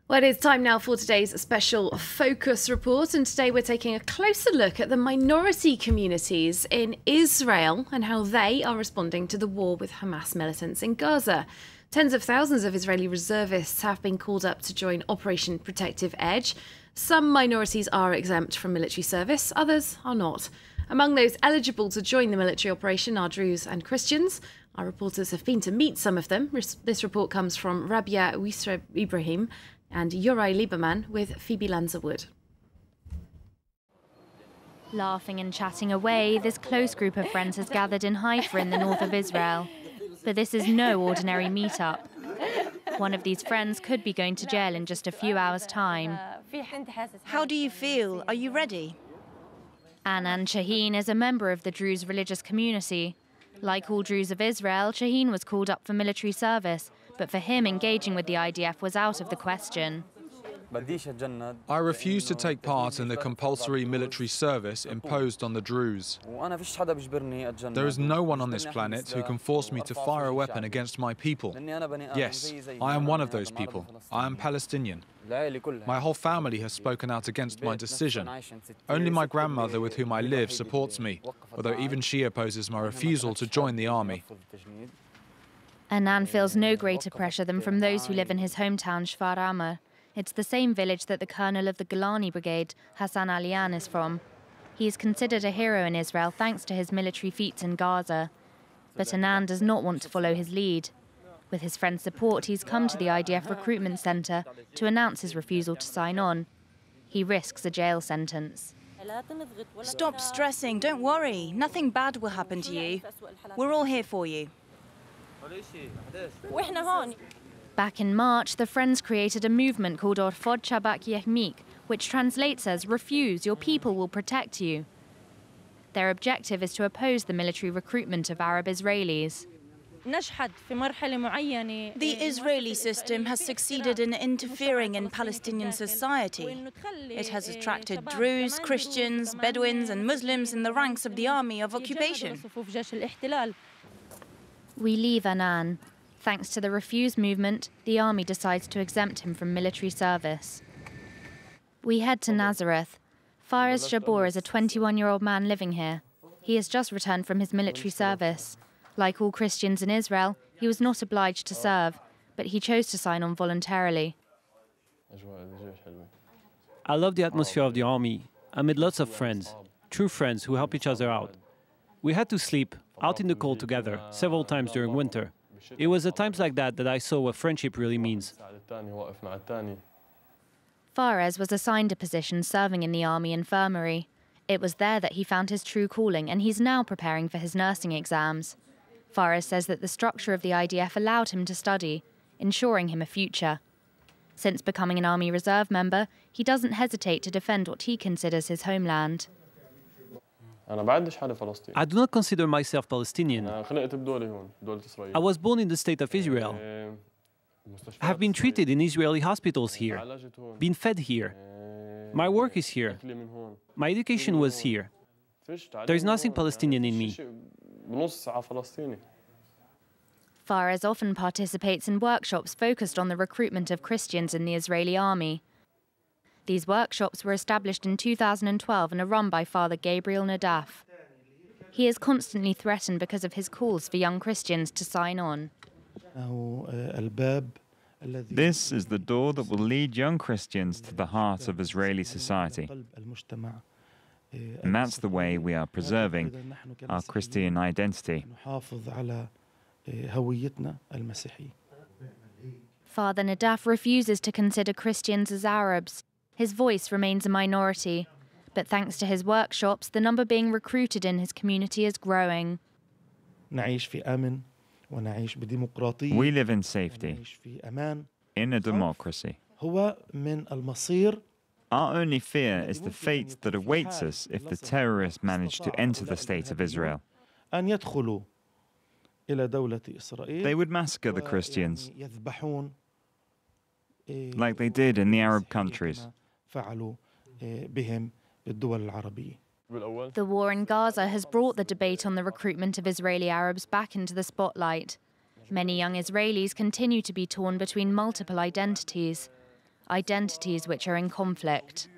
Well, it's time now for today's special focus report, and today we're taking a closer look at the minority communities in Israel and how they are responding to the war with Hamas militants in Gaza. Tens of thousands of Israeli reservists have been called up to join Operation Protective Edge. Some minorities are exempt from military service, others are not. Among those eligible to join the military operation are Druze and Christians. Our reporters have been to meet some of them. This report comes from Rabia Wisra Ibrahim and Yorai Lieberman with Phoebe Lanza-Wood. Laughing and chatting away, this close group of friends has gathered in Haifa in the north of Israel. But this is no ordinary meet-up. One of these friends could be going to jail in just a few hours' time. How do you feel? Are you ready? Anan Shaheen is a member of the Druze religious community. Like all Druze of Israel, Shaheen was called up for military service, but for him, engaging with the IDF was out of the question. I refuse to take part in the compulsory military service imposed on the Druze. There is no one on this planet who can force me to fire a weapon against my people. Yes, I am one of those people. I am Palestinian. My whole family has spoken out against my decision. Only my grandmother, with whom I live, supports me, although even she opposes my refusal to join the army. Anan feels no greater pressure than from those who live in his hometown, Shfar Amr. It's the same village that the colonel of the Golani Brigade, Hassan Alian, is from. He is considered a hero in Israel thanks to his military feats in Gaza. But Anan does not want to follow his lead. With his friend's support, he's come to the IDF recruitment centre to announce his refusal to sign on. He risks a jail sentence. Stop stressing, don't worry. Nothing bad will happen to you. We're all here for you. Back in March, the Friends created a movement called Orfod Shabak Yehmik, which translates as "Refuse, your people will protect you." Their objective is to oppose the military recruitment of Arab Israelis. The Israeli system has succeeded in interfering in Palestinian society. It has attracted Druze, Christians, Bedouins and Muslims in the ranks of the army of occupation. We leave Anan. Thanks to the Refuse movement, the army decides to exempt him from military service. We head to Nazareth. Faraz Jabor is a 21-year-old man living here. He has just returned from his military service. Like all Christians in Israel, he was not obliged to serve, but he chose to sign on voluntarily. I love the atmosphere of the army. I made lots of friends, true friends who help each other out. We had to sleep out in the cold together several times during winter. It was at times like that that I saw what friendship really means. Faraz was assigned a position serving in the army infirmary. It was there that he found his true calling, and he's now preparing for his nursing exams. Faraz says that the structure of the IDF allowed him to study, ensuring him a future. Since becoming an Army Reserve member, he doesn't hesitate to defend what he considers his homeland. I do not consider myself Palestinian. I was born in the state of Israel. I have been treated in Israeli hospitals here, been fed here. My work is here. My education was here. There is nothing Palestinian in me. Faraz often participates in workshops focused on the recruitment of Christians in the Israeli army. These workshops were established in 2012 and are run by Father Gabriel Nadaf. He is constantly threatened because of his calls for young Christians to sign on. This is the door that will lead young Christians to the heart of Israeli society. And that's the way we are preserving our Christian identity. Father Nadaf refuses to consider Christians as Arabs. His voice remains a minority, but thanks to his workshops, the number being recruited in his community is growing. We live in safety, in a democracy. Our only fear is the fate that awaits us if the terrorists manage to enter the state of Israel. They would massacre the Christians, like they did in the Arab countries. The war in Gaza has brought the debate on the recruitment of Israeli Arabs back into the spotlight. Many young Israelis continue to be torn between multiple identities. identities which are in conflict.